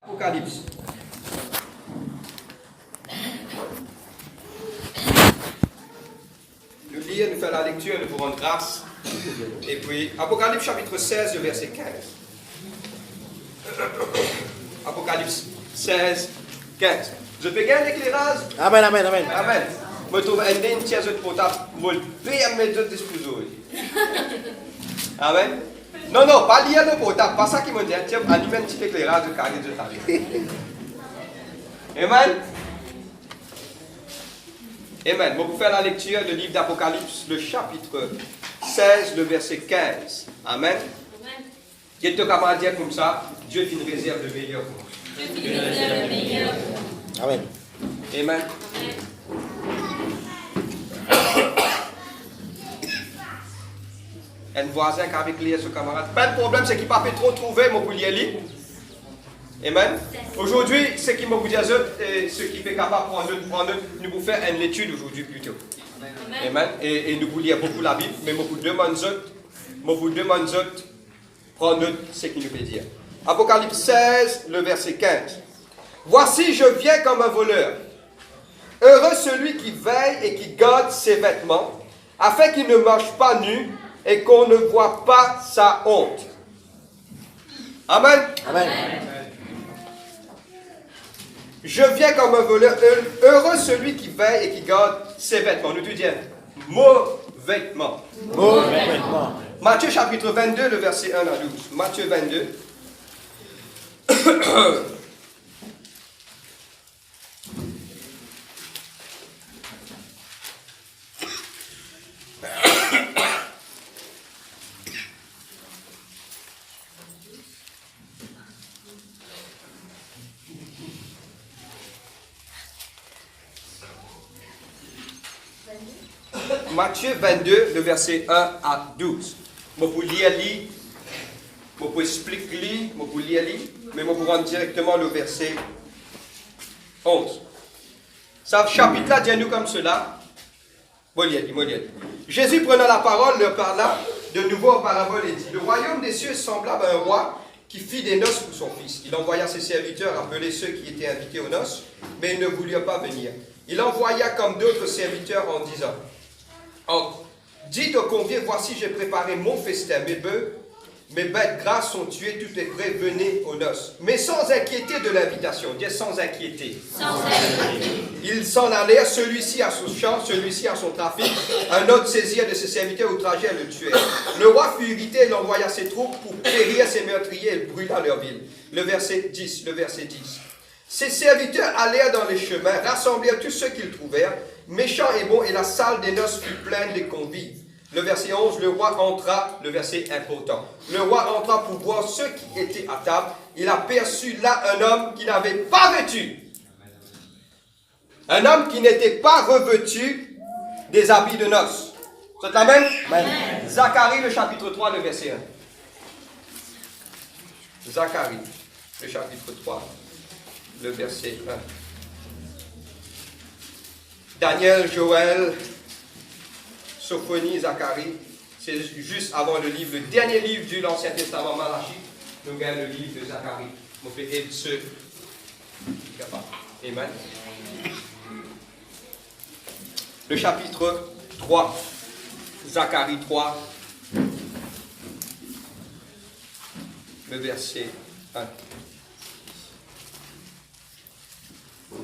Apocalypse. Nous lire, nous faire la lecture, nous vous rendre grâce. Et puis, Apocalypse chapitre 16, verset 15. Apocalypse 16, 15. Je peux gagner l'éclairage? Amen, amen, amen. Amen. Je trouve un des tiers de potable, je vais payer mes deux dispositions. Amen. Non, non, pas lié au potable, pas ça qui me dit, tiens, allume un petit éclairage de carré de taille. Amen. Amen. Bon, pour faire la lecture du livre d'Apocalypse, le chapitre 16, le verset 15. Amen. Dieu te capable de dire comme ça, Dieu fait une réserve de meilleur pour nous. Amen. Amen. Un voisin qui avait lié ce camarade. Pas de problème, c'est qu'il n'a pas trop trouver mon boulier. Amen. Aujourd'hui, ce qui m'a dit et ce qui fait capable de prendre, nous vous faire une étude aujourd'hui plutôt. Amen. Et nous vous lire beaucoup la Bible, mais vous demande prendre ce qu'il nous fait dire. Apocalypse 16, le verset 15. Voici, je viens comme un voleur. Heureux celui qui veille et qui garde ses vêtements, afin qu'il ne marche pas nu et qu'on ne voit pas sa honte. Amen. Amen. Je viens comme un voleur. Heureux celui qui veille et qui garde ses vêtements. Nous te disons, mot vêtements. Mot vêtements. Matthieu chapitre 22, le verset 1 à 12. Matthieu 22. Matthieu 22, le verset 1 à 12. Je vous lire, je vous expliquer, je vous lire, mais je vous rendre directement le verset 11. Ce chapitre-là dit nous comme cela. Jésus, prenant la parole, leur parla de nouveau en parabole et dit, le royaume des cieux est semblable à un roi qui fit des noces pour son fils. Il envoya ses serviteurs appeler ceux qui étaient invités aux noces, mais ils ne voulurent pas venir. Il envoya comme d'autres serviteurs en disant, dites aux conviés, voici j'ai préparé mon festin, mes bœufs, mes bêtes grasses sont tuées, tout est prêt, venez aux noces. Mais sans inquiéter de l'invitation, dis sans inquiéter. Ils s'en allèrent, celui-ci à son champ, celui-ci à son trafic, un autre saisirent de ses serviteurs outragés et le tuèrent. Le roi fut irrité, il envoya ses troupes pour périr ses meurtriers et brûla leur ville. Le verset 10. Ses serviteurs allèrent dans les chemins, rassemblèrent tous ceux qu'ils trouvèrent, méchants et bons, et la salle des noces fut pleine des convives. Le verset 11, le roi entra, le verset important. Le roi entra pour voir ceux qui étaient à table. Il aperçut là un homme qui n'avait pas vêtu. Un homme qui n'était pas revêtu des habits de noces. C'est la même? Zacharie, le chapitre 3, le verset 1. Zacharie, le chapitre 3, le verset 1. Daniel, Joël, Sophonie, Zacharie, c'est juste avant le livre, le dernier livre de l'Ancien Testament, Malachie, nous gagnons le livre de Zacharie. On peut aider ceux qui sont capables. Amen. Le chapitre 3, Zacharie 3, le verset 1.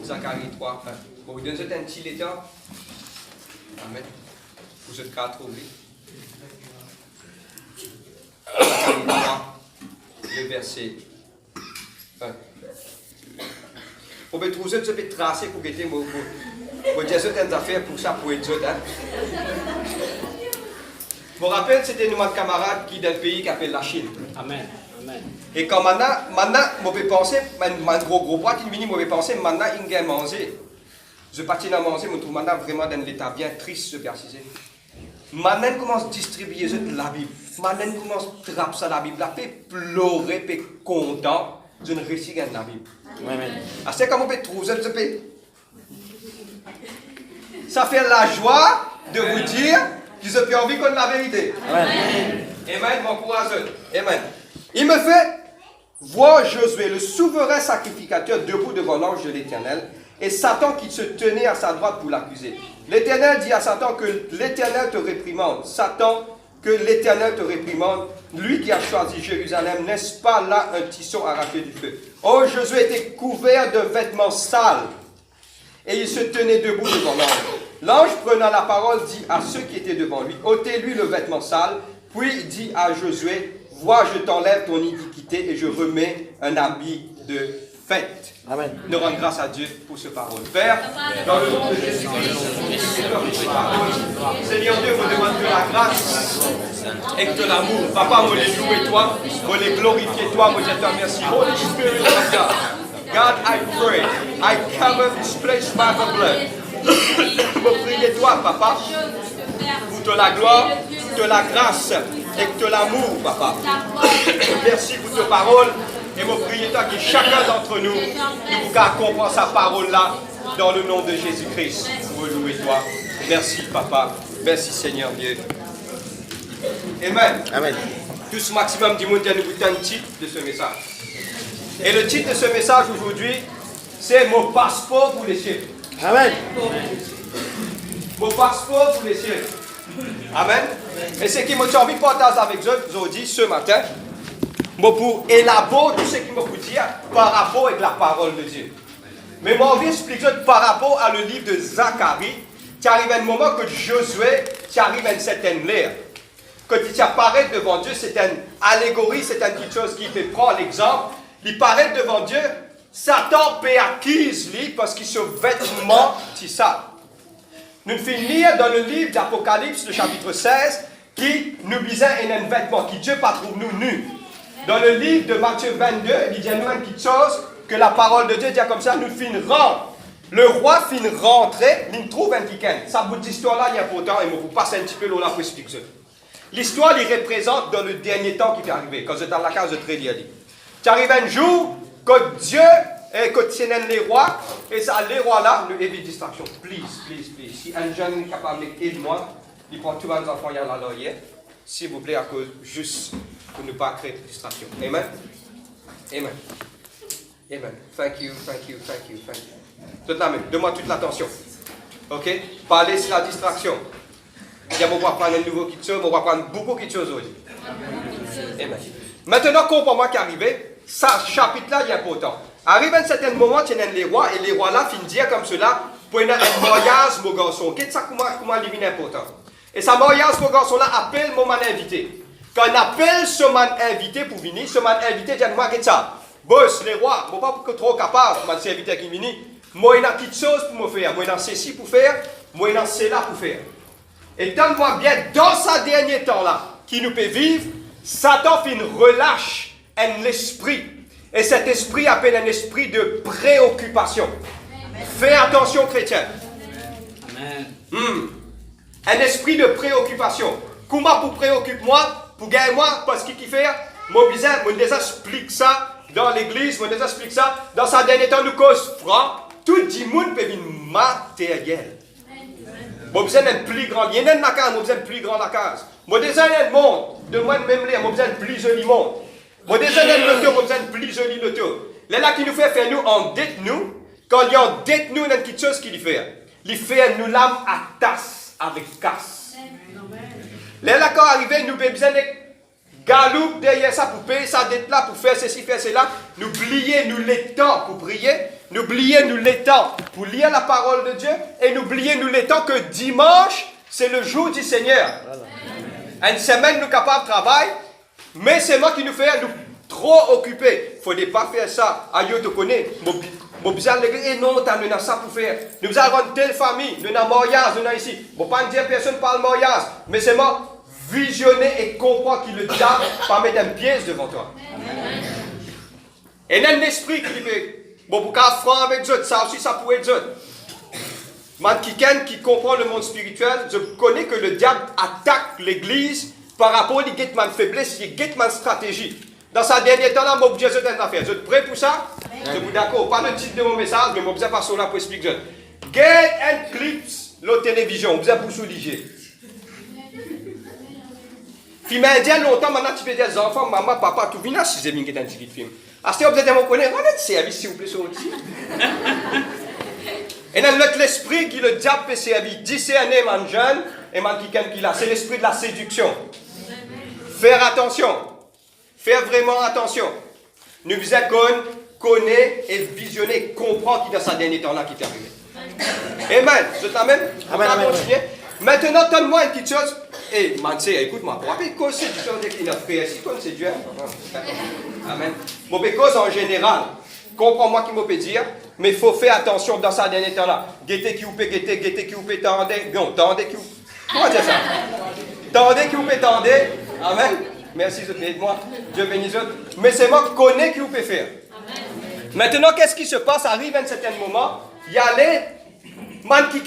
Zacharie 3, 1. Bon, vous donnez un petit état. Amen. Vous êtes quatre trouver. Zacharie 3, le verset 1. Vous pouvez trouver, vous pouvez tracer pour guetter, vous dire certaines affaires pour ça, pour être autres. Je me rappelle, c'était une camarade qui est dans le pays qui s'appelle la Chine. Amen. Amen. Et quand maintenant, je vais penser, ma gros boîte, il je vais penser, maintenant, il vient manger. Je partis dans manger, je me trouve maintenant vraiment dans l'état bien triste, ce persisé. Maintenant, commence à distribuer la Bible. Maintenant, commence à traper ça la Bible. La fait pleurer, puis content, je ne réussis pas la Bible. Amen. C'est comme on peut trouver, ça fait la joie de vous dire que je peux envie qu'on la vérité. Amen. Amen, mon courageux. Amen. Il me fait voit Josué, le souverain sacrificateur, debout devant l'ange de l'Éternel, et Satan qui se tenait à sa droite pour l'accuser. L'Éternel dit à Satan que l'Éternel te réprimande. Satan, que l'Éternel te réprimande. Lui qui a choisi Jérusalem, n'est-ce pas là un tisson arraché du feu? Oh, Josué était couvert de vêtements sales, et il se tenait debout devant l'ange. L'ange, prenant la parole, dit à ceux qui étaient devant lui, ôtez-lui le vêtement sale, puis il dit à Josué, vois, je t'enlève ton iniquité et je remets un habit de fête. Amen. Nous rendons grâce à Dieu pour ce parole. Père, dans le nom de Jésus-Christ, Seigneur Dieu, vous demande de la grâce et de l'amour. Papa, vous les louer toi, vous les glorifier toi, vous dire merci. Holy Spirit of God, God, I pray, I cover this place by the blood. Je prie toi, Papa, pour de la gloire, de la grâce et de l'amour, Papa. Merci pour tes paroles. Et mon prière que chacun d'entre nous, nous comprend sa parole-là dans le nom de Jésus-Christ. Vous louez toi. Merci, Papa. Merci, Seigneur Dieu. Amen. Amen. Tous maximum du monde, nous goûter un titre de ce message. Et le titre de ce message aujourd'hui, c'est mon passeport pour les cieux. Amen. Mon passeport pour les cieux. Amen. Et ce qui m'a envie de partager avec vous aujourd'hui, ce matin, pour élaborer tout ce qu'il m'a dire par rapport avec la parole de Dieu. Mais moi, je vais expliquer par rapport à le livre de Zacharie, qui arrive à un moment que Josué, qui arrive à une certaine ère. Quand il apparaît devant Dieu, c'est une allégorie, c'est une petite chose qui fait prendre l'exemple. Il paraît devant Dieu, Satan peut acquise lui parce qu'il se vêtement, c'est ça. Nous finissons dans le livre d'Apocalypse, le chapitre 16, qui nous disait un vêtement, qui Dieu pas trouve nous nus. Dans le livre de Matthieu 22, il dit nous une petite chose que la parole de Dieu dit comme ça, nous finirons. Le roi finit rentrer, il trouve un week-end. Ça bout d'histoire-là, il est important, et je vous passe un petit peu là pour expliquer. L'histoire, il représente dans le dernier temps qui est arrivé, quand j'étais dans la case de Trélia. Il arrive un jour, quand Dieu, quand c'est les rois, et ça, les rois-là, nous évitons distraction. Please. Si un jeune est capable d'aider moi, il prend tous les enfants, il y a la laurière. S'il vous plaît, à cause juste pour ne pas créer de distraction. Amen. Amen. Amen. Thank you. Toute la même. Donne-moi toute l'attention. Ok? Parlez sur la distraction. On va prendre un nouveau quelque chose, on va prendre beaucoup de choses aujourd'hui. Amen. Maintenant, comprends-moi qu'arriver, ça, chapitre-là, il est important. Arrive à un certain moment, tu as les rois, et les rois-là finissent dire comme cela, pour un mariage, mon garçon. Qu'est-ce que ça, comment il est important? Et ça mariage, mon garçon-là, appelle mon man invité. Quand on appelle ce man invité pour venir, ce man invité dit, moi, qu'est-ce que ça? Boss, les rois, je ne suis pas trop capable, man invité qui vient. Moi, il y a quelque chose pour me faire. Moi, il y a ceci pour faire. Moi, il y a cela pour faire. Et donne-moi bien, dans ce dernier temps-là, qui nous peut vivre, Satan relâche un esprit. Et cet esprit appelle un esprit de préoccupation. Amen. Fais attention, chrétien. Amen. Un esprit de préoccupation. Comment pour préoccuper moi, pour gagner moi, parce qu'il fait, moi, je les explique ça dans l'église, je les explique ça. Dans ce dernier temps, nous cause franc, tout le monde peut venir matériel. Moi, besoin d'un plus grand. Il y a un case, moi, besoin d'un plus grand la case. Moi, déjà, il y a un monde. De moi, même là, moi, besoin d'un plus joli monde. Moi, déjà, il y a un loto, moi, besoin d'un plus joli loto. Là, qui nous fait faire nous en dette, nous. Quand il y a en dette, nous, il y a une petite chose qu'il fait. Il fait nous l'âme à tasse avec casse. Là, quand arrivé, nous avons besoin de galoupe derrière ça pour payer sa dette là, pour faire ceci, faire cela. Nous oublions, nous, les temps pour prier. N'oubliez nous les temps pour lire la parole de Dieu et n'oubliez nous les temps que dimanche, c'est le jour du Seigneur. Une semaine, nous sommes capables de travailler, mais c'est moi qui nous fais nous trop occuper. Il ne faut pas faire ça. Aïe, te connais. Nous non, tu as ça pour faire. Nous avons telle famille, nous avons mariage, nous avons ici. Je ne peux pas dire personne parle mariage, mais c'est moi visionner et comprendre que le diable va mettre une pièce devant toi. Et il y a un esprit qui fait. Bon, pour qu'à franc avec Dieu, ça aussi, ça pourrait être Dieu. Moi, quelqu'un qui comprend le monde spirituel, je connais que le diable attaque l'église par rapport à ma faiblesse, il guette ma stratégie. Dans sa dernière temps, là, je vais vous dire une affaire. Vous êtes prêts pour ça? Je vous d'accord. Pas le titre de mon message, mais je vais passer là pour expliquer. Get and clips la télévision, vous êtes pour souligner. Puis, mais il y a longtemps, maintenant, tu fais des enfants, maman, papa, tout vient à 6 minutes un petit film. À ce moment, vous êtes mon connaître, on a de service, s'il vous plaît, sur aussi. Et dans l'esprit qui le diable peut servir, discerner man jeune et man qui là, c'est l'esprit de la séduction. Faire attention. Faire vraiment attention. Nous vous connaître et visionner, comprendre qui dans sa dernier temps là qui est arrivé. Amen. Je t'amène. Amen. Maintenant, donne-moi une petite chose. Et Mansé, écoute-moi. Pour rappeler que c'est du temps qu'il a fait ici, comme c'est Dieu. Amen. Mon cause en général, comprends-moi qui m'a peut dire, mais il faut faire attention dans sa dernier temps là. Guettez qui vous peut guetter, guettez qui vous peut tendez. Non, tendez qui vous. Comment dire ça? Tendez qui vous peut tendez. Amen. Merci, aide-moi. Dieu bénisse. Mais c'est moi qui connais qui vous peut faire. Amen. Maintenant, qu'est-ce qui se passe? Arrive à un certain moment, il y a les man qui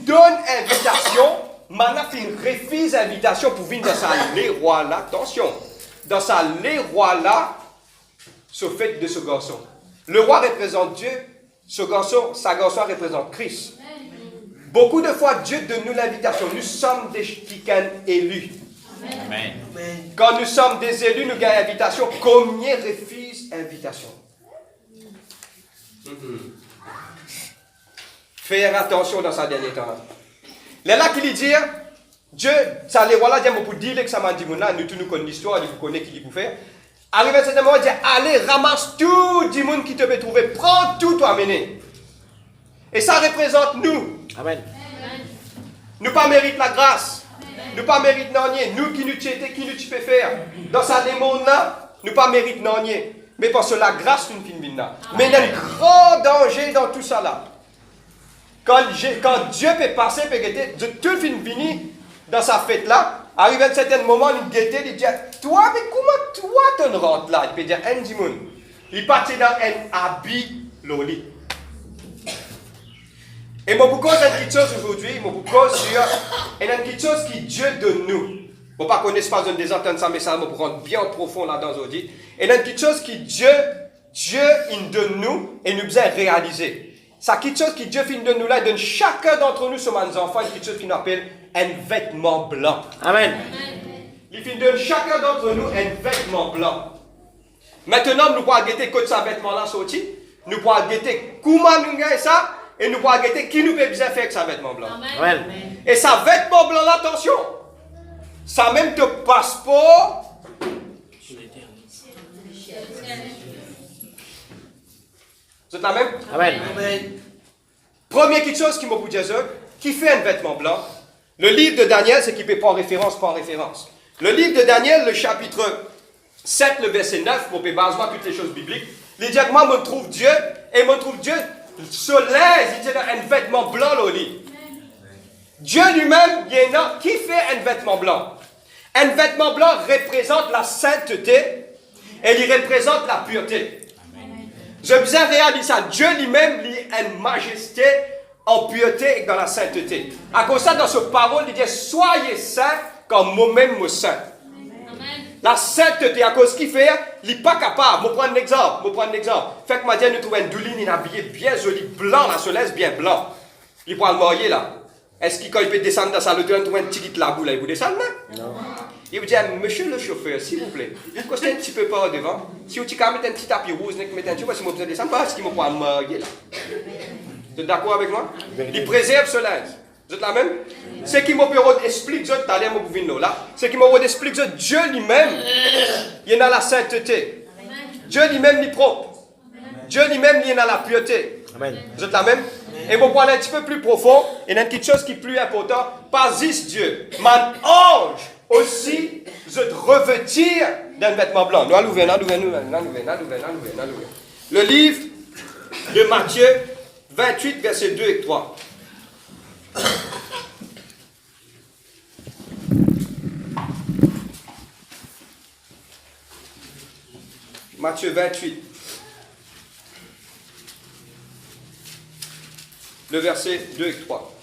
donne invitation, man qui refuse invitation pour venir dans sa roi là. Attention, dans sa roi là, ce fait de ce garçon. Le roi représente Dieu, sa garçon représente Christ. Beaucoup de fois, Dieu donne nous l'invitation. Nous sommes des chicanes élus. Amen. Quand nous sommes des élus, nous gagnons invitation. Combien refusent invitation? Faire attention dans sa dernière temps. Les là qui lui dit, Dieu, ça les voilà, dire pour dire que ça m'a dit, nous tous nous connaissons l'histoire, vous connaissez qui dit pour faire. Arrive à un certain moment, il dit, allez, ramasse tout du monde qui te peut trouver, prends tout, toi, amener. Et ça représente nous. Amen. Nous pas mérite la grâce. Nous pas mérite non rien. Nous qui nous t'étais, qui nous tu peux faire. Dans sa démon là, nous pas mérite non rien. Mais parce que la grâce nous finit là. Mais il y a un grand danger dans tout ça là. Quand Dieu peut passer, peut guetter, tout le film fini dans sa fête là, arrive à un certain moment, il guette, il dit, toi, mais comment toi tu rentres là? Il peut dire, un dimoun. Il partit dans un habit loli. Et moi, beaucoup de petites choses aujourd'hui, moi, beaucoup sur une petite chose qui Dieu donne nous. Bon, pas qu'on n'ait pas besoin de désentendre ça, mais ça me prend bien profond là-dedans aujourd'hui. Et une petite chose qui Dieu, il donne nous et nous besoin réaliser. Ça, quelque chose qui Dieu finit de nous là, il donne chacun d'entre nous, sur nos enfants, quelque chose qu'il appelle un vêtement blanc. Amen. Il finit de chacun d'entre nous un vêtement blanc. Maintenant, nous pourrons guetter que ce vêtement là sorti. Nous pourrons guetter comment nous gagnons ça. Et nous pourrons guetter qui nous peut bien faire avec ce vêtement blanc. Amen. Et ce vêtement blanc là, attention. Ça même te passeport. Vous êtes la même? Amen. Première quelque chose qui m'a dit, qui fait un vêtement blanc? Le livre de Daniel, c'est qui peut prendre référence par référence. Le livre de Daniel, le chapitre 7, le verset 9, pour basement toutes les choses bibliques, il dit que moi, je trouve Dieu, et je trouve Dieu se lève, il dit un vêtement blanc là au lit. Dieu lui-même, il y en a qui fait un vêtement blanc. Un vêtement blanc représente la sainteté, et il représente la pureté. Je vous ai réalisé ça. Dieu lui-même, il a une majesté en pureté et dans la sainteté. À cause de ça, dans ce parole, il dit, soyez saints comme moi-même me saint. La sainteté, à cause qu'il fait, il n'est pas capable. Je prends un exemple. Fait que ma nous trouve un douline, il est habillé bien joli, blanc, la soleil, bien blanc. Il prend le marié là. Est-ce qu'il, quand il peut descendre dans sa loterie, il trouve un petit là, il vous descend là? Non. Il vous dit, monsieur le chauffeur, s'il vous plaît, costez un petit peu par devant. Si vous mettez un petit tapis rouge, mettez un petit peu, si vous besoin de descendre, parce qu'il me prend le marié là. Vous êtes d'accord avec moi? Il préserve ce linge. Vous êtes la même? Ce qui m'a explique, tout à l'heure, là, ce qui m'a explique, Dieu lui-même, il est dans la sainteté. Dieu lui-même, il est propre. Dieu lui-même, il est dans la pureté. Amen. Vous êtes la même? Et pour aller un petit peu plus profond, il y a une petite chose qui est plus importante. Pas juste Dieu, mais ange aussi, je te revêtir d'un vêtement blanc. Nous allons ouvrir. Le livre de Matthieu 28, versets 2 et 3. Matthieu 28. Le verset 2 et 3.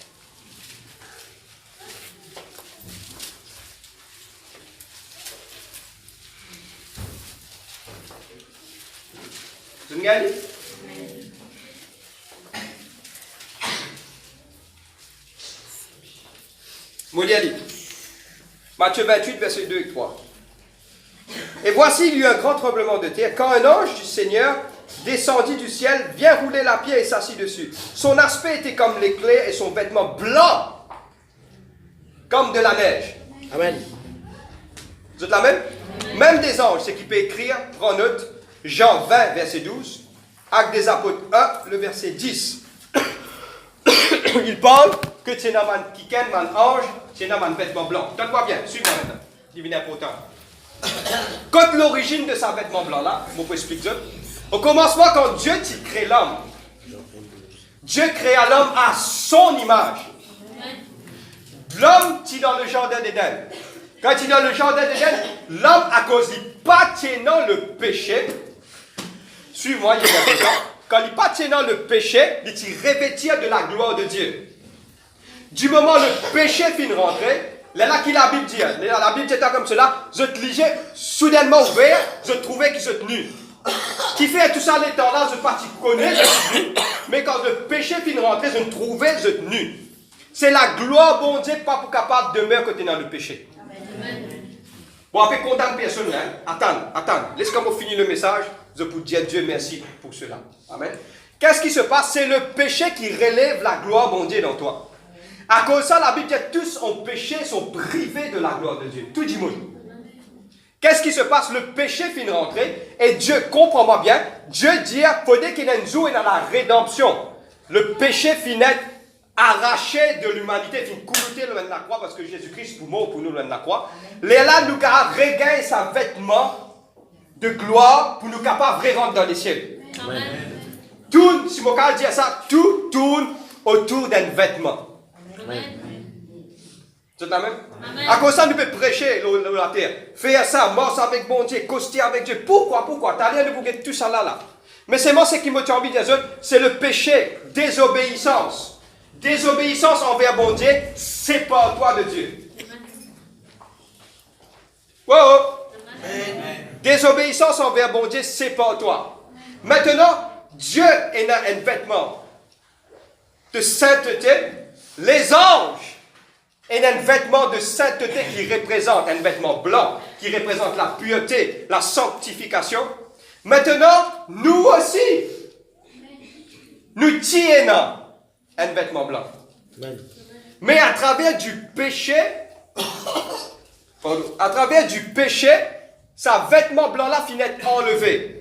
Vous avez gagné? Moliali. Matthieu 28, verset 2 et 3. Et voici, il y eut un grand tremblement de terre, quand un ange du Seigneur descendit du ciel, vient rouler la pierre et s'assit dessus. Son aspect était comme l'éclair et son vêtement blanc, comme de la neige. Amen. Vous êtes la même? Même des anges, c'est qui peut écrire, prends note, Jean 20, verset 12, Actes des Apôtres 1, le verset 10. Il parle que c'est un qui ken un ange, c'est un vêtement blanc. Donne-moi bien, suis-moi maintenant. Divine important. Quand l'origine de ce vêtement blanc-là, je vous explique ça. Au commencement, quand Dieu crée l'homme, Dieu créa l'homme à son image. L'homme, est dans le jardin d'Éden. Quand il est dans le jardin d'Éden, l'homme, à cause du pas tenant le péché, suis-moi, il y a quelque temps. Quand il pas tenant le péché, il s'y revêtit de la gloire de Dieu. Du moment où le péché finit rentrer, là qui la Bible dit, la Bible était comme cela, je te lisais soudainement ouvert, je trouvais qu'il se tenait. Qui fait tout ça les temps-là, je pas connais, mais quand le péché finit rentrer, je ne trouvais, je nu. C'est la gloire, bon Dieu, pas pour capable de demeurer côté dans le péché. Bon, après, condamne personne, hein? Attends, laisse-moi finir le message, je peux dire Dieu merci pour cela. Amen. Qu'est-ce qui se passe? C'est le péché qui relève la gloire, bon Dieu, dans toi. À cause de ça, la Bible dit que tous ont péché, sont privés de la gloire de Dieu. Tout le monde. Qu'est-ce qui se passe? Le péché finit rentrer et Dieu, comprends-moi bien, Dieu dit, il faudrait qu'il y ait une joie dans la rédemption. Le péché finit arraché de l'humanité, finit coulouté le de la croix parce que Jésus-Christ pour mort pour nous le de la croix. Là, nous avons regagné sa vêtement de gloire pour nous capables de rentrer dans les cieux. Amen. Tout, si mon cas dit ça, tout tourne autour d'un vêtement. Amen. C'est la même? Amen. À cause de ça, nous pouvons prêcher la terre. Faire ça, marcher avec bon Dieu, coster avec Dieu. Pourquoi? T'as rien de vous tout ça là. Mais c'est moi ce qui me tient envie de dire, c'est le péché, désobéissance. Désobéissance envers bon Dieu, sépare-toi de Dieu. Wow. Désobéissance envers bon Dieu, sépare-toi. Maintenant, Dieu est un vêtement de sainteté. Les anges est un vêtement de sainteté qui représente un vêtement blanc, qui représente la pureté, la sanctification. Maintenant, nous aussi, nous tiennons un vêtement blanc. Amen. Mais à travers du péché, ce vêtement blanc-là finit enlevé.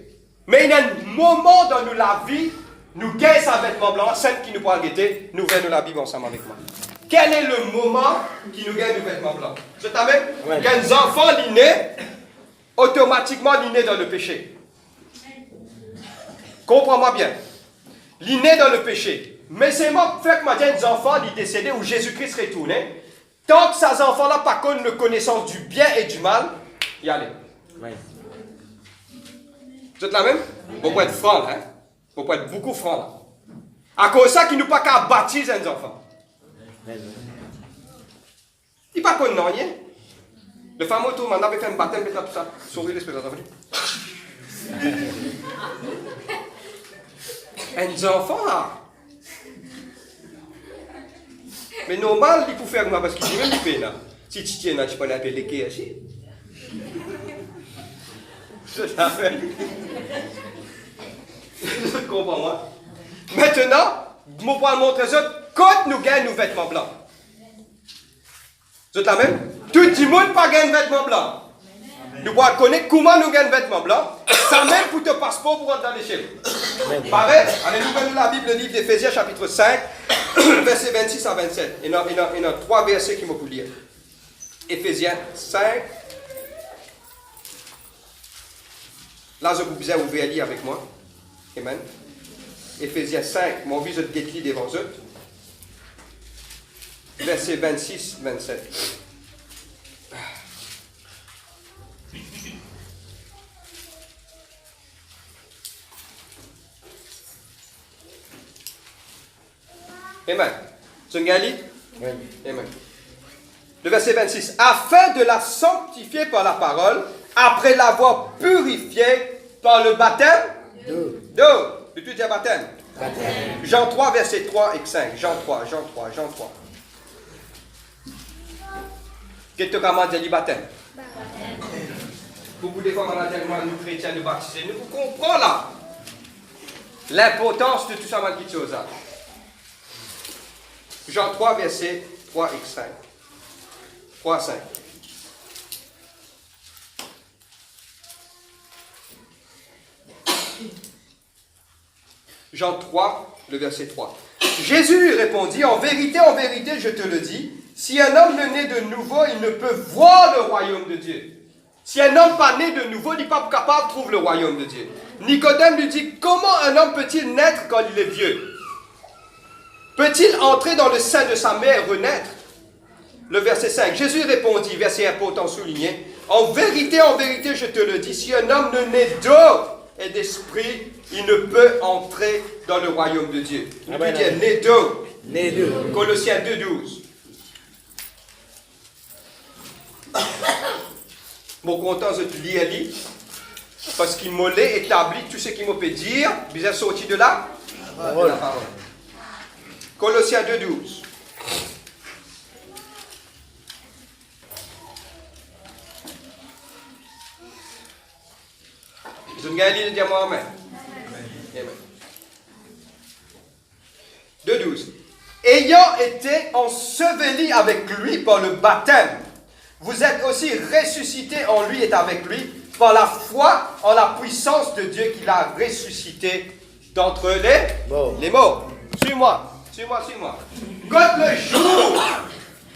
Mais il y a un moment dans la vie, nous gagnons ce vêtement blanc, celle qui nous pourra guetter, nous venons la Bible ensemble avec moi. Quel est le moment qui nous gagne le vêtement blanc? Je t'amène. Quand un enfant est né, automatiquement il est né dans le péché. Comprends-moi bien. Il est né dans le péché. Mais c'est moi qui fait que des enfants sont décédés ou Jésus-Christ retourné. Tant que ces enfants-là pas connent la connaissance du bien et du mal, y aller. Oui. Vous êtes la même? Vous pouvez être franc là. Vous pouvez être beaucoup franc là. À cause de ça, qui nous pas qu'à baptiser les enfants. Il pas connu rien. Le fameux tour, on avait fait un baptême, tout ça. Sourire l'esprit de l'enfant. Un enfant là. Mais normal, il faut faire moi parce qu'il dit même du peine. Si tu tiens là, tu peux l'appeler les quais ici. Je comprends moi. Maintenant, je vais vous montrer ça. Quand nous gagnons nos vêtements blancs. C'est la même? Tout le monde pas gagner un vêtement blanc. Nous pouvons connaître comment nous gagnons un vêtement blanc. Ça même pour te passeport pour rentrer dans l'échelle. Pareil, allez nous prenons la Bible, le livre d'Éphésiens, chapitre 5, versets 26 à 27. Il y a 3 versets qui me pour lire. Éphésiens 5. Là, je vous disais, vous pouvez lire avec moi. Amen. Éphésiens 5, mon vise de guetteli devant eux. Versets 26, 27. Amen. C'est un gali? Oui. Amen. Le verset 26. Afin de la sanctifier par la parole, après l'avoir purifiée par le baptême d'eau. De tout dire baptême. Jean 3, verset 3 et 5. Jean 3. Qu'est-ce que tu as dit baptême? Beaucoup de fois, malheureusement, nous chrétiens, nous baptisés, nous comprenons là l'importance de tout ça, mal chose. Jean 3, versets 3 et 5. 3 à 5. Jean 3, le verset 3. Jésus lui répondit, en vérité, je te le dis, si un homme ne naît de nouveau, il ne peut voir le royaume de Dieu. Si un homme pas né de nouveau, il n'est pas capable de trouver le royaume de Dieu. Nicodème lui dit, comment un homme peut-il naître quand il est vieux? Peut-il entrer dans le sein de sa mère et renaître? Le verset 5. Jésus répondit, verset important souligné, en vérité, je te le dis, si un homme ne naît d'eau et d'esprit, il ne peut entrer dans le royaume de Dieu. On peut dire né d'eau. Né d'eau. Colossiens 2, 12. Mon content de te lire, parce qu'il m'a établi tout ce qu'il m'a peut dire, vous êtes sorti de là? De la parole. Colossiens 2, 12. Vous avez gagné de dire moi amen. Amen. 2, 12. Ayant été ensevelis avec lui par le baptême, vous êtes aussi ressuscités en lui et avec lui par la foi en la puissance de Dieu qui l'a ressuscité d'entre les morts. Suis-moi. Quand le jour,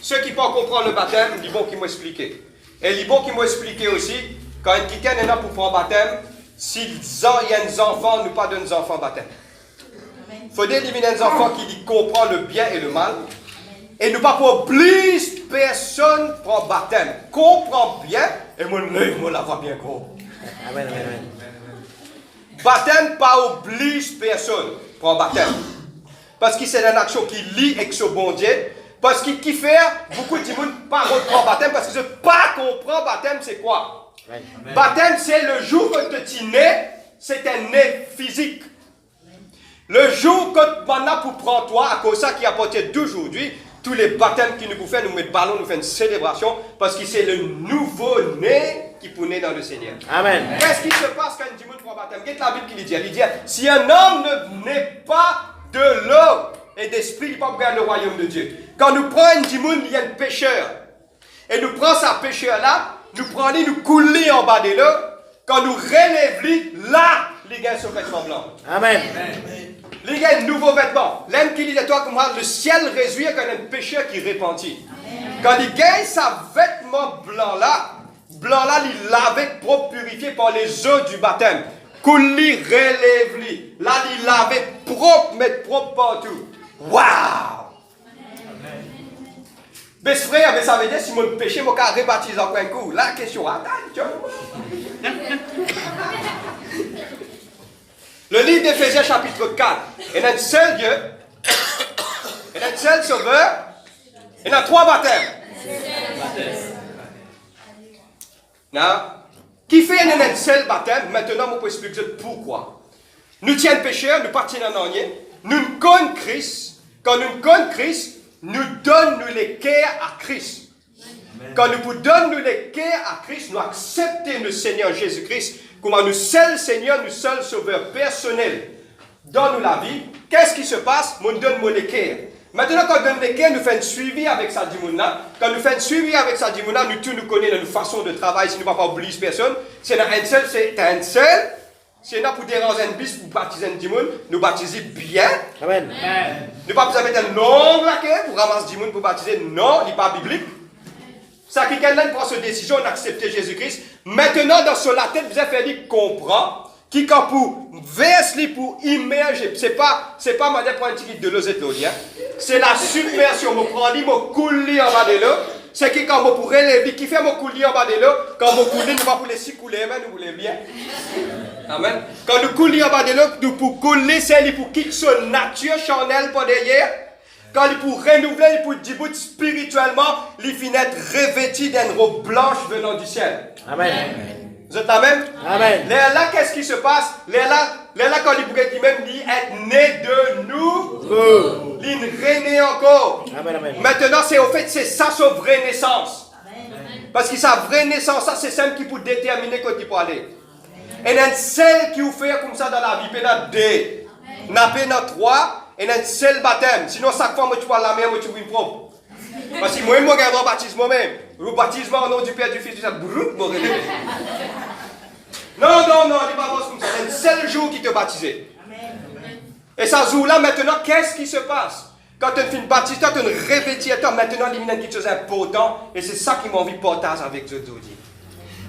ceux qui peuvent comprendre le baptême, ils vont qui m'ont expliqué. Et ils vont qui m'ont expliqué aussi, quand quelqu'un est là pour prendre le baptême, s'il y a des enfants, nous pas de nos enfants baptême. Il faut éliminer des enfants qui comprennent le bien et le mal. Et ne pas obliger personne pour baptême. Comprends bien, et moi la vois bien gros. Amen. Baptême pas oblige personne pour baptême. Parce que c'est une action qui lie avec ce bon Dieu. Parce qu'il qui fait beaucoup de gens pas comprendre baptême parce qu'ils ne pas comprendre baptême c'est quoi. Amen. Baptême c'est le jour que tu es né, c'est un né physique. Le jour que maintenant pour prendre toi, à cause de ça qui apporte d'aujourd'hui, tous les baptêmes qui nous pouvons faire, nous mettons ballon, nous faisons une célébration, parce que c'est le nouveau-né qui peut naître dans le Seigneur. Amen. Qu'est-ce qui se passe quand un monde prend baptême? Qu'est-ce que la Bible qui dit? Elle dit, si un homme ne naît pas de l'eau et d'esprit, il ne peut pas gagner le royaume de Dieu. Quand nous prenons un monde, il y a un pécheur. Et nous prenons sa pécheur-là, nous prenons, nous coulons en bas de l'eau. Quand nous relèvons, là, les gars sont vêtements blancs. Amen. Les gars, un nouveau vêtement. L'homme qui dit à toi, comme le ciel réjouit quand il y a un pécheur qui repentit. Quand il gagne sa vêtement blanc-là, il lavé, propre, purifié par les eaux du baptême. Couli, relève-li. Là, il lavé, propre, mettre propre partout. Waouh! Mais frère, mais ça veut dire si mon péché m'a rebaptisé en un coup. La question, attends, tu vois. Le livre d'Éphésiens chapitre 4. Il y a un seul Dieu. Il y a un seul sauveur. Il y a 3 baptêmes. Non? Qui fait un seul baptême? Maintenant, on peut expliquer pourquoi. Nous tiens pécheur, nous partons en rien. Nous connaissons Christ. Quand nous connaissons Christ, nous donnons les cœurs à Christ. Quand nous donnons les cœurs à Christ, nous acceptons le Seigneur Jésus-Christ comme nous seul Seigneur, nous seul Sauveur personnel. Donne-nous la vie. Qu'est-ce qui se passe? Nous donnons les cœurs. Maintenant, quand nous donnons les cœurs, nous faisons un suivi avec sa dimouna. Quand nous faisons un suivi avec sa dimouna, nous tous nous connaissons notre façon de travail. Si nous ne pas oublier personne, c'est un seul, c'est un seul. Si nous pour déranger un bis, pour baptiser un dimoun, nous baptiser bien. Amen. Nous ne pas besoin de mettre un nom pour ramasser dimoun pour baptiser. Non, il n'est pas biblique. Ça, quelqu'un prend cette décision d'accepter Jésus-Christ. Maintenant, dans sur la tête, vous avez fait comprendre qui quand pour verser pour immerger, c'est pas madame pour un petit de l'eau de l'eau, c'est la submersion. Vous prenez mon coulis en bas de l'eau. C'est qui quand vous pourrez lever, qui fait mon coulis en bas de l'eau, quand vous coulez, nous va pour les 6 couler, mais nous voulons bien. Amen. Quand nous coulons en bas de l'eau, nous pour couler, c'est pour quitter son nature charnelle par derrière. Quand il pour renouveler, il pour dire spirituellement, il finit être revêtu d'une robe blanche venant du ciel. Amen. Vous êtes la même? Amen. Là, qu'est-ce qui se passe? Là, quand il pourrait même être né de nous, il renaît encore. Amen, amen. Maintenant, c'est au fait, c'est ça sa vraie naissance. Amen. Parce que sa vraie naissance, ça, c'est celle qui peut déterminer quand il peut aller. Et il y a celle qui vous fait comme ça dans la vie, il y a deux. Il y a trois, et il y a un seul baptême. Sinon, chaque fois que tu parles la mer, tu es propre. Parce que moi, je regarde le baptême moi-même. Le baptême au nom du Père, du Fils, du Saint-Esprit, non, il n'est pas comme ça. Il y a un seul jour qui te baptisé. Et ce jour-là, maintenant, qu'est-ce qui se passe? Quand tu fais une baptise, tu es revêtu, maintenant, il y a quelque chose d'important, et c'est ça qui m'a envie de partager avec eux aujourd'hui.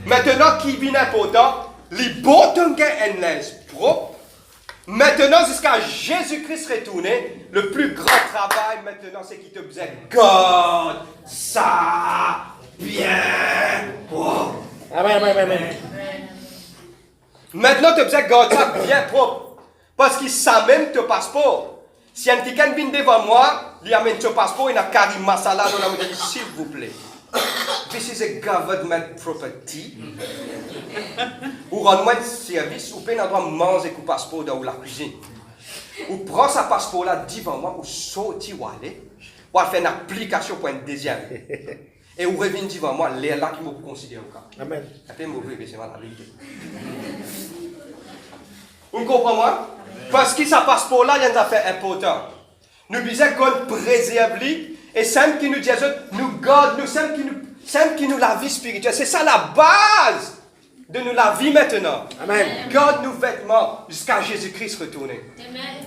Maintenant, qui vient important, les bâtons qui sont propres, maintenant, jusqu'à Jésus-Christ retourné, le plus grand travail maintenant, c'est qu'il te disait, garde ça bien propre. Amen, amen, amen. Maintenant, tu disais, garde ça bien propre. Parce qu'il sait même ton passeport. Si un quelqu'un vient devant moi, il amène ton passeport, il a Karim Masala, dans la modèle, s'il vous plaît. This is a government property. Ou rendre-moi un service, ou peut un endroit manger le passeport dans la cuisine. Ou prend sa passeport là devant moi, ou sortir ou aller, ou faire une application pour un deuxième. Et ou revient devant moi, l'air là qui me considère au cas. Amen. C'est un peu mauvais, mais c'est la vérité. Vous comprenez moi? Parce que ce passeport-là, il y a une affaire importante. Nous disons qu'on préserve lui, et celle qui nous dit, nous garde, nous, celle qui nous la vie spirituelle. C'est ça la base de nous la vie maintenant. Amen. Garde nos vêtements jusqu'à Jésus-Christ retourné. Amen.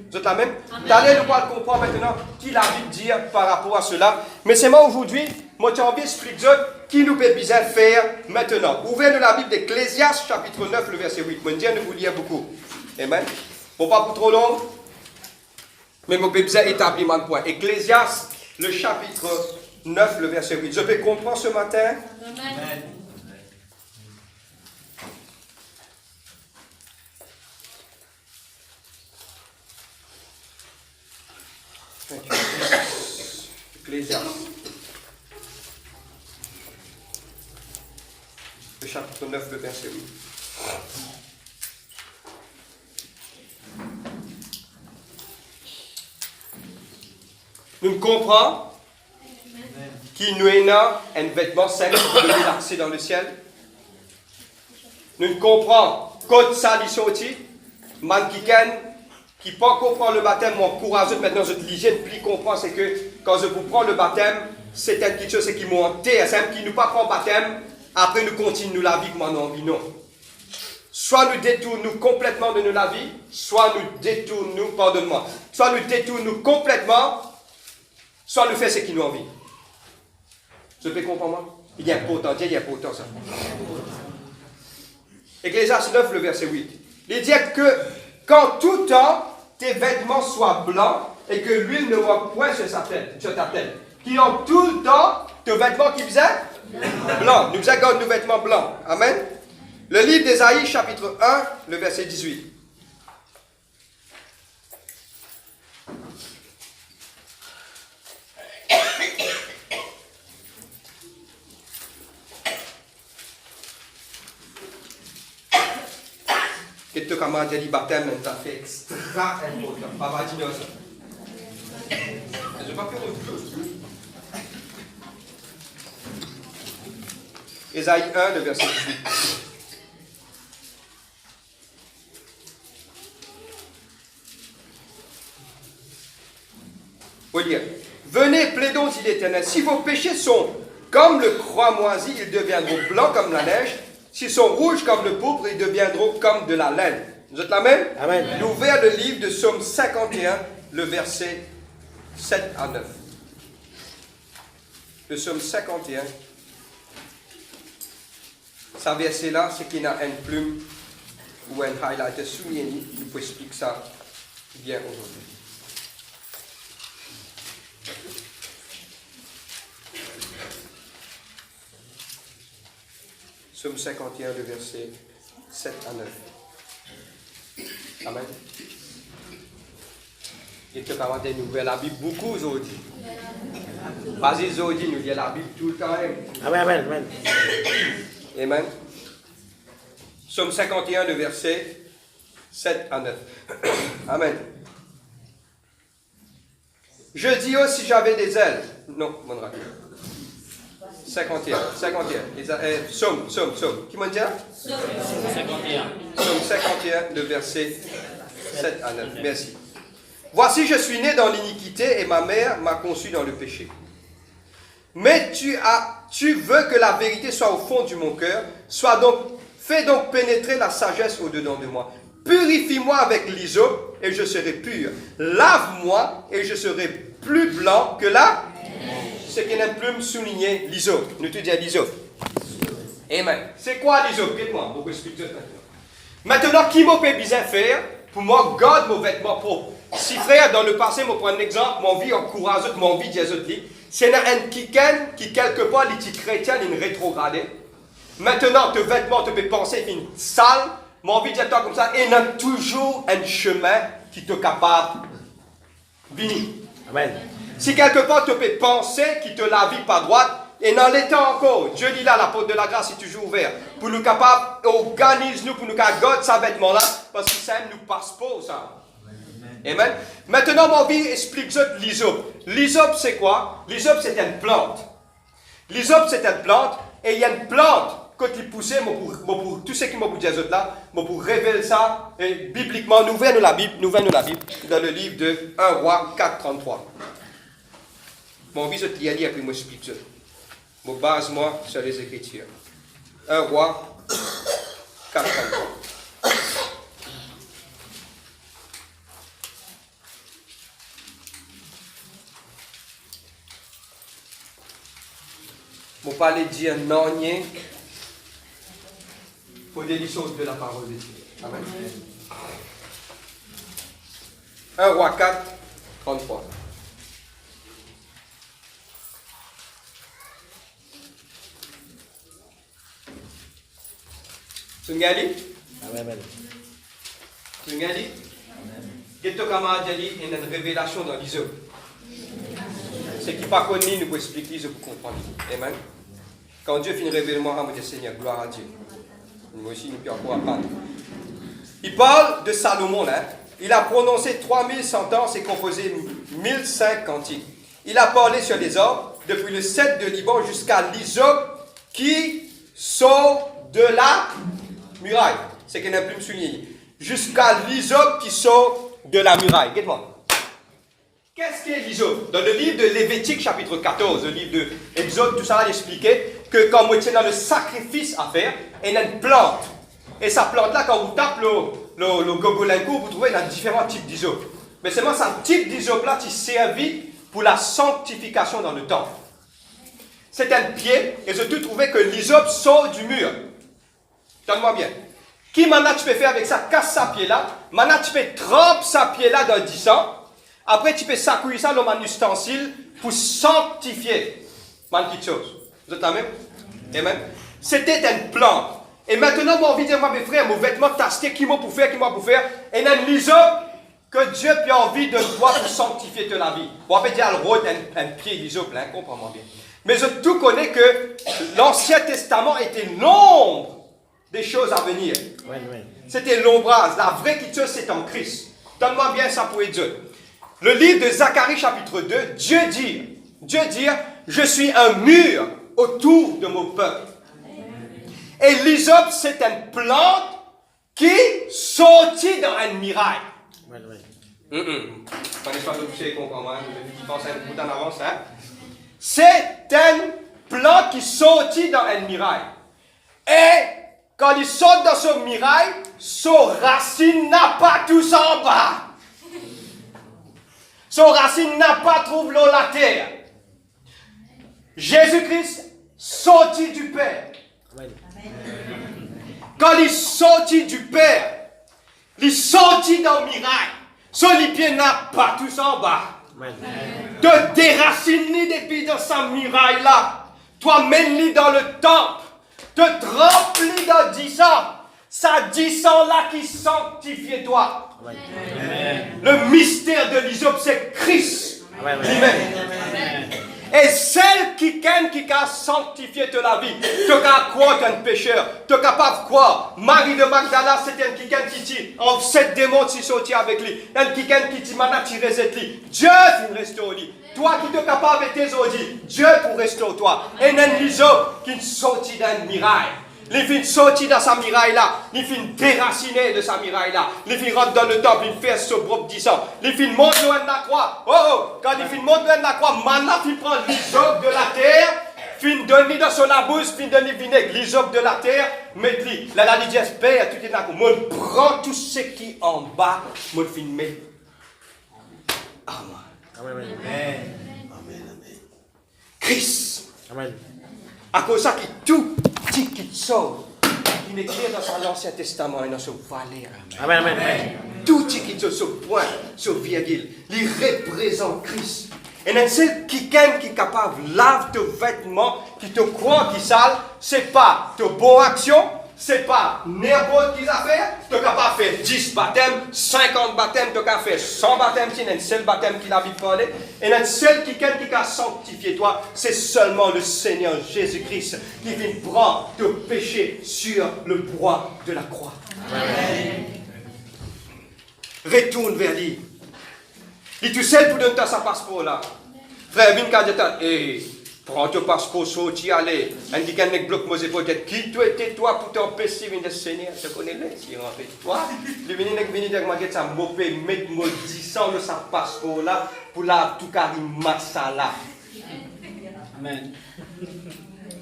Vous êtes là même? D'aller nous voir comprendre maintenant qui la Bible dit par rapport à cela. Mais c'est moi aujourd'hui, moi j'ai envie d'expliquer qui nous peut bien faire maintenant. Ouvrez la Bible d'Ecclésiaste, chapitre 9, le verset 8. Moi je ne vous lire beaucoup. Amen. Bon, pas pour trop long, mais mon bébé établit mon point. Ecclésiaste, le chapitre 9, le verset 8. Je peux comprendre ce matin? Amen. Ecclésiaste, le chapitre 9, le verset 8. Nous comprenons qu'il nous a un vêtement simple pour donner l'accès dans le ciel. Nous comprenons quand ça dit sorti, man qui pas comprendre le baptême, mon courageux maintenant je te l'hygiène, plus comprend c'est que quand je vous prends le baptême, c'est quelque chose qui monte, c'est un qui nous pas prend le baptême, après nous continuons la vie comme on a envie, non. Soit nous détournons complètement de nous la vie, soit nous détournons, pardonne-moi, soit nous détournons complètement, soit nous faisons ce qui nous envie. Je peux comprendre moi? Il y a important, il y a important ça. Ecclésiaste 9, le verset 8. Il dit que quand tout temps tes vêtements soient blancs et que l'huile ne manque point sur ta tête. Qui ont tout le temps tes vêtements qui faisaient blancs. Nous faisons nos vêtements blancs. Amen. Le livre d'Ésaïe, chapitre 1, le verset 18. Et tout comme on dit baptême, ça fait extra important. Papa dit ça. Je ne vais pas faire autre chose. Ésaïe 1, le verset 18. Faut lire. Venez, plaidons, dit l'Éternel. Si vos péchés sont comme le croix moisi, ils deviendront blancs comme la neige. S'ils sont rouges comme le pourpre, ils deviendront comme de la laine. Vous êtes là même? Amen. Il ouvert le livre de Psaume 51, le verset 7 à 9. Le Psaume 51. Ce verset-là, c'est qu'il y a une plume ou un highlighter souligné. Il peut expliquer ça bien aujourd'hui. Psaume 51, le verset 7 à 9. Amen. Il te parle de nous la Bible beaucoup aujourd'hui. Pas aujourd'hui, nous lisons la Bible tout le temps. Amen, amen, amen. Amen. Psaume 51, le verset 7 à 9. Amen. Je dis, oh, si j'avais des ailes. Non, mon raconte. 51. Psaume. Qui m'a dit? Psaume 51. Psaume 51, le verset 7 à 9. Merci. Voici, je suis né dans l'iniquité et ma mère m'a conçu dans le péché. Mais tu veux que la vérité soit au fond de mon cœur, fais donc pénétrer la sagesse au-dedans de moi. Purifie-moi avec l'hysope et je serai pur. Lave-moi et je serai plus blanc que la... Ce qui n'aime plus me souligner, l'hysope. Nous te disons l'hysope. Amen. C'est quoi l'hysope? Dites-moi, pour expliquer ça maintenant, qui m'a fait bien faire pour moi garder mes vêtements propres? Si frère, dans le passé, je prends un exemple, mon vie encourage, mon vie des autres, c'est un qui quelque part, les petits chrétiens, ils rétrogradent. Maintenant, tes vêtements, tu peux penser qu'ils sont sales, mon vie dit toi comme ça, et il y a toujours un chemin qui te capable de venir. Amen. Si quelque part, tu peux penser qu'il te la vie pas droite, et dans l'état encore, Dieu dit là, la porte de la grâce est toujours ouverte, pour nous capables, organise-nous, pour nous garder sa vêtement là, parce que ça nous passe pas, ça. Amen. Maintenant, mon vie explique l'hysope. L'hysope, c'est quoi? L'hysope, c'est une plante. L'hysope, c'est une plante, et il y a une plante, quand il poussait, pour tout ce qui m'a dit là, pour révéler ça, et bibliquement, nous venons la Bible, dans le livre de 1 Roi 4, 33. Mon vie, je t'y après, moi, explique ça. Je base-moi sur les Écritures. 1 Roi 4, 33. Je ne vais pas aller dire non, rien. Pour des choses de la parole de Dieu. Amen. 1 Roi 4, 33. Tu me gagnes? Amen. Tu me gagnes? Qu'est-ce que tu as dit? Il y a une révélation dans l'hysope. Ce qui n'est pas connu, nous pouvons expliquer, je peux comprendre. Amen. Quand Dieu fait une révélation, je me dis Seigneur, gloire à Dieu. Moi aussi, nous pouvons apprendre. Il parle de Salomon là. Il a prononcé 3100 ans et composé 1005 cantiques. Il a parlé sur les arbres, depuis le cèdre de Liban jusqu'à l'hysope qui sort de la muraille. C'est qu'il n'a plus me souligner. Jusqu'à l'hysope qui sort de la muraille. Dites-moi. Qu'est-ce qu'est l'hysope? Dans le livre de Lévitique, chapitre 14, le livre de Exode, tout ça, il expliquait que quand vous êtes dans le sacrifice à faire, il y a une plante. Et sa plante-là, quand vous tapez le gogolinco, vous trouvez différents types d'hysope. Mais seulement ce type d'hysope-là qui servait pour la sanctification dans le temple. C'est un pied, et je te trouvais que l'hysope sort du mur. Donne-moi bien. Qui maintenant tu peux faire avec ça? Casse sa pied-là. Maintenant tu peux tremper sa pied-là dans 10 ans. Après, tu peux secouer ça dans un ustensile pour sanctifier. Quelque chose. Vous êtes la même? Amen. C'était une plante. Et maintenant, moi, envie de dire, mes frères, mon vêtement tasté, qui m'a pour faire? Et il y a une hysope que Dieu a envie de toi pour sanctifier toute la vie. Bon, on peut dire, le rôle d'un pied d'hysope, là, comprends-moi bien. Mais je tout connais que l'Ancien Testament était l'ombre des choses à venir. C'était l'ombrage. La vraie culture, c'est en Christ. Donne-moi bien ça pour Dieu. Le livre de Zacharie chapitre 2, Dieu dit, je suis un mur autour de mon peuple. Et l'hysope, c'est une plante qui sortit dans un mirail. C'est une plante qui sortit dans un mirail. Et quand il sort dans ce mirail, son racine n'a pas tout en bas. Son racine n'a pas trouvé l'eau la terre. Jésus-Christ sorti du Père. Amen. Quand il sortit du Père, il sortit dans le mirail. Son pied n'a pas tout en bas. Amen. Te déraciner depuis dans ce mirail-là. Toi mène-le dans le temple. Te remplis dans 10 ans. Ça 10 ans là qui sanctifie toi. Amen. Le mystère de l'hysope, c'est Christ lui-même. Et celle qui a sanctifié de la vie, tu as quoi un pécheur, tu es capable de quoi? Marie de Magdala, c'était un qui dit, en 7 démons qui sorti avec lui, un qui dit, maintenant tu restes lui. Dieu te restaure lui. Toi qui es capable de tes audits, Dieu pour restaurer toi. Et un liso qui sorti d'un mirail. Il vient sortir de sa miraille là, il vient déraciner de sa miraille là, il vient rentrer dans le temple, il fait ce propre disant, il vient monter loin de la croix. Quand il vient monter loin de la croix, maintenant il prend l'hysope de la terre, il donne dans son bouche, il donne vinaigre, l'hysope de la terre, met-lui. Là, il dit, Père, tout est d'accord. Moi, je prends tout ce qui est en bas, moi, je mets. Amen. Amen. Christ. Amen. À cause de ça, tout petit qui sort, il est écrit dans l'Ancien Testament et dans ce Valère. Amen. Amen. Tout petit qui sort, ce point, ce virgule, il représente Christ. Et même celle qui est capable de laver tes vêtements, qui te croit qui sale, c'est pas tes bonnes actions, c'est pas n'importe qui a fait, tu es capable de faire 10 baptêmes, 50 baptêmes, tu es capable de faire 100 baptêmes, c'est un seul baptême qui a parlé. Et le seul qui a sanctifié toi, c'est seulement le Seigneur Jésus-Christ qui vient prendre tes péchés sur le bois de la croix. Amen. Retourne vers lui. Il est tout seul pour donner sa passeport là. Frère, viens quand prends ton passeport, sorti, allez. Un qui a bloqué moi, c'est peut-être qui tu étais toi pour t'empêcher de Seigneur. Tu connais les si en fait. Toi, il vient avec moi, ça m'a mettre moi 10 ans de sa passeport là pour la tout carré masala. Amen.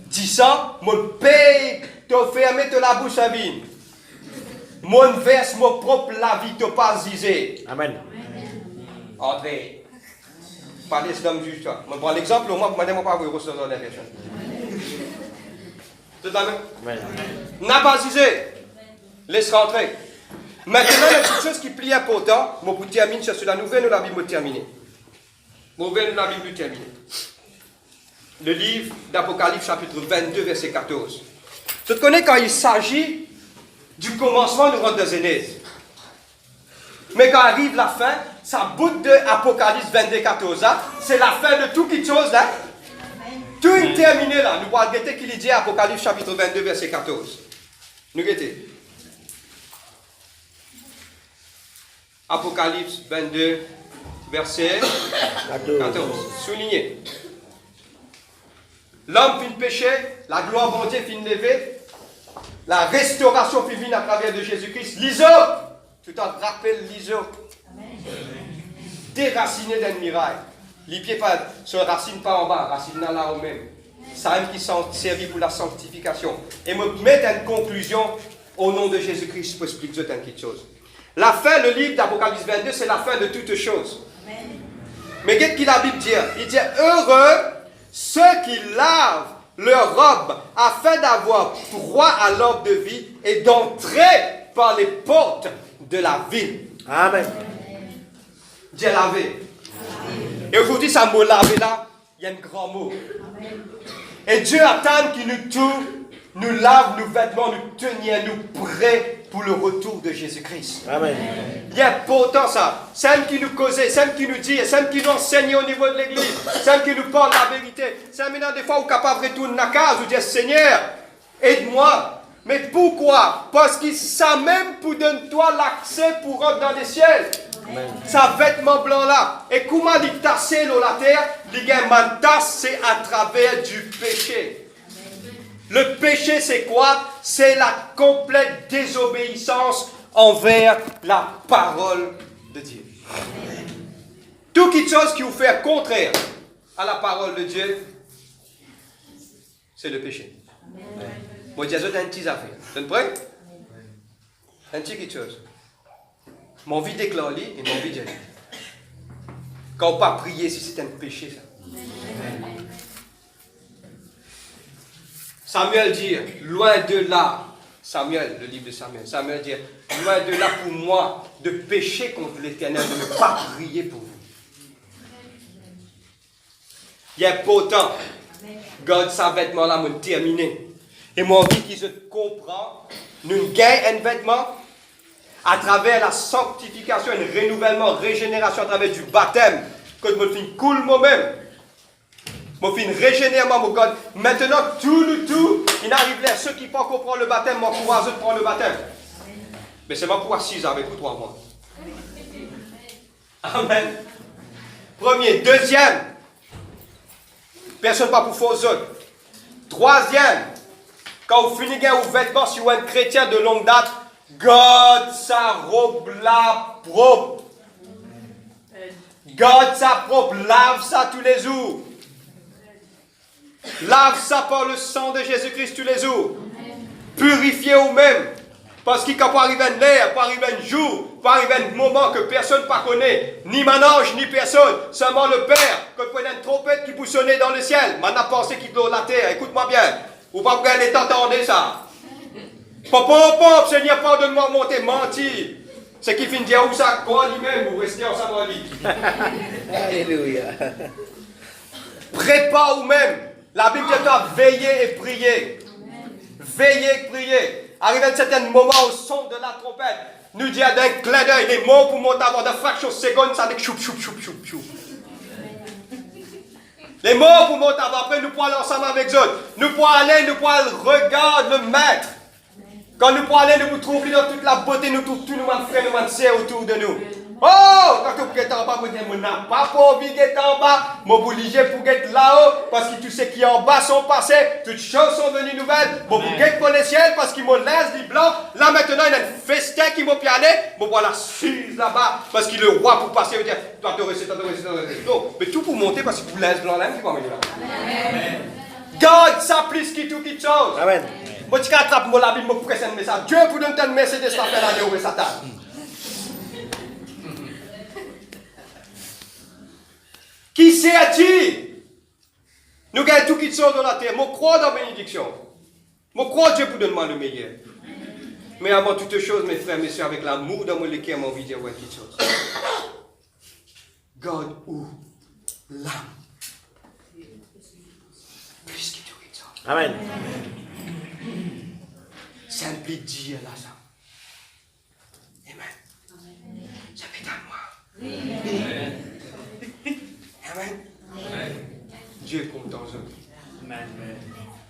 10 ans, mon paye, te fermer de la bouche à vie. Mon verse, mon propre la vie, te pas zizé. Amen. André. Parlez d'homme juge, toi. Je prends l'exemple, moi, je ne vais pas vous recevoir les personnes. C'est la même? Amen. N'a pas zizé. Laisse rentrer. Maintenant, il y a quelque chose qui est plus important. Je vais terminer sur la nouvelle ou la Bible terminée. Nouvelle ou la Bible terminée. Le livre d'Apocalypse, chapitre 22, verset 14. Tu te connais quand il s'agit du commencement de rendre de Genèse. Mais quand arrive la fin, ça bout de Apocalypse 22, 14, c'est la fin de toute chose là. Tout est terminé là. Nous allons regarder qu'il dit Apocalypse chapitre 22, verset 14. Nous regardons. Apocalypse 22, verset 14. Souligné. L'homme finit péché, la gloire de Dieu finit lever, la restauration finit à travers de Jésus-Christ. L'hysope. Tu t'en rappelles l'hysope. Déraciné d'un mirail. Les pieds pas se racine pas en bas, racine là au même. Ça aime qui sont servis pour la sanctification. Et me mettre une conclusion au nom de Jésus-Christ pour expliquer quelque chose. La fin, le livre d'Apocalypse 22, c'est la fin de toutes choses. Mais qu'est-ce que la Bible dit? Il dit heureux ceux qui lavent leur robe afin d'avoir droit à l'ordre de vie et d'entrer par les portes de la ville. Amen. Dieu lavé. Et aujourd'hui, ça mot lavé là, il y a un grand mot. Et Dieu attend qu'il nous lave nos vêtements, nous tenions nous prêts pour le retour de Jésus-Christ. Amen. Il est important ça. C'est elle qui nous causait, c'est elle qui nous dit, c'est elle qui nous enseigne au niveau de l'église, c'est elle qui nous parle la vérité. C'est maintenant des fois où capable de retourner à la case, où dire Seigneur, aide-moi. Mais pourquoi? Parce qu'il sait même pour donner toi l'accès pour rentrer dans les ciels. Amen. Sa vêtement blanc là. Et comment il tasse la terre? Il tasse c'est à travers du péché. Le péché c'est quoi? C'est la complète désobéissance envers la parole de Dieu. Amen. Toute chose qui vous fait contraire à la parole de Dieu, c'est le péché. Amen. Bon, il y a une petite affaire. Vous êtes prêts? Un petit quelque chose. Mon vie déclare et mon vie dit. Quand on ne pas prier, si c'est un péché, ça. Amen. Samuel dit, loin de là, Samuel, le livre de Samuel, Samuel dit, loin de là pour moi de pécher contre l'Éternel, de ne pas prier pour vous. Il est important, garde sa vêtement là, me terminer. Et mon vie qui se comprend, nous gagnons un vêtement à travers la sanctification, un renouvellement, régénération à travers du baptême, que je me fais cool moi-même. Mon fin régénère-moi, mon God. Maintenant, tout, il arrive là. Ceux qui ne peuvent comprendre le baptême, m'encouragent de prendre le baptême. Mais c'est pas pour 6 avec vous 3 mois. Amen. Premier. Deuxième. Personne pas pour faux autres. Troisième. Quand vous finissez vos vêtements, si vous êtes un chrétien de longue date, garde sa robe là propre. Garde ça propre. Lave ça tous les jours. Lave ça par le sang de Jésus-Christ tous les jours. Purifiez vous-même. Parce qu'il peut arriver un heure, peut arriver un jour, peut arriver un moment que personne ne connaît, ni manage, ni personne, seulement le Père, que vous une trompette qui vous sonne dans le ciel. Maintenant, pensez qu'il doit la terre, écoute-moi bien. Vous ne pouvez pas aller t'entendre ça. Pop, Seigneur, pardonne-moi, monter, menti. C'est qui finit de dire où ça, quoi lui-même, vous restez ensemble en vie. Alléluia. Prépare vous-même. La Bible dit à veiller et prier. Veiller et prier. Arrivé à un certain moment au son de la trompette, nous dit d'un clin d'œil, les mots pour monter avant de fraction seconde, ça dit choup. Les mots pour monter avant, après nous pourrons aller ensemble avec eux. Nous pourrons aller, regarder le maître. Quand nous pourrons aller, nous vous trouver dans toute la beauté, nous trouvons tous nos frères, nos sœurs autour de nous. Oh, quand vous êtes en bas, vous dites, je n'ai pas envie d'être en bas, je suis obligé pour être là-haut, parce que tous ceux qui sont en bas sont passés, toutes choses sont venues nouvelles, je vais être pour le ciel, parce qu'ils me laissent les blancs. Là maintenant, il y a un festin qui m'a piané, je vais la suivre là-bas, parce qu'il est le roi pour passer, il va dire, toi, tu restes. Non, mais tout pour monter, parce que vous laissez blanc là, qui va venir là. Amen. God, ça plus qui tout qui chose. Amen. Moi, tu attrape la Bible, je presse un message. Dieu vous donne un message de ça, faire la guerre, Satan. Qui c'est-il? Nous gagnons tout qui sort dans la terre. Je crois dans la bénédiction. Je crois que Dieu vous donne le meilleur. Mais avant toute chose, mes frères, mes soeurs, avec l'amour dans mon cœur, j'ai envie de dire ouais, qui chose. God ou l'âme. Plus que tout qui sort. Amen. Simplement dire là ça. Amen. Ça fait à moi. Amen. Dieu est content de nous.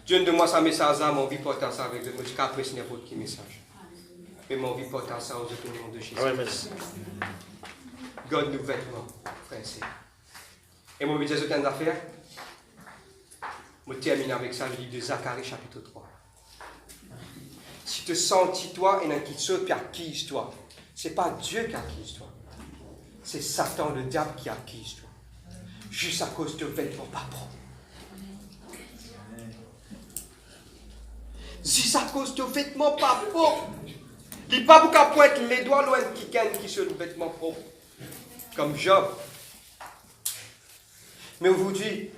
Dieu ne demande pas un message à mon vie portant ça avec moi. Je ne apprécie n'importe quel message. Mais mon vie portant ça aux opinions de Jésus. Amen. God nous vêtements, frère et sœur. Et moi, je vais dire une affaire. Je termine avec ça, le livre de Zacharie, chapitre 3. Si tu sens toi et qui te puis acquise toi, ce n'est pas Dieu qui acquise toi. C'est Satan, le diable, qui acquise toi. Juste à cause de vêtements pas propres. Juste à cause de vêtements pas propres. Il n'y a pas beaucoup pour être les doigts loin de quelqu'un qui sont des vêtements propres. Comme Job. Mais aujourd'hui,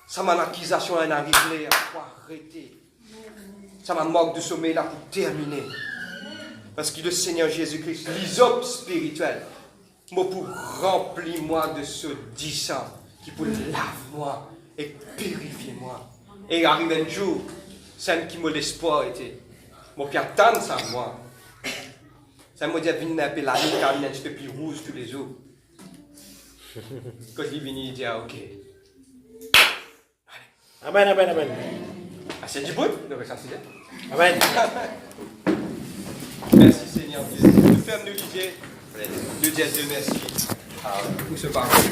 ça m'a accusation à arriver à arrêter. Ça m'a manque de sommeil là pour terminer. Parce que le Seigneur Jésus-Christ, l'hysope spirituel, moi pour remplir-moi de ce dit sang, qui pour lave-moi et purifier-moi. Et il arrive un jour, celle qui me l'espoir était. Moi puis attendre ça moi. Ça m'a dit venir un peu la nuit, car il y a un petit peu plus rouge tous les jours. Quand il est venu, il dit ok. Amen, amen, amen. Ah, c'est du bout, donc ça c'est bien. Amen. Merci Seigneur Dieu. Nous fermons nos yeux. Nous disons Dieu merci. Pour ce parcours.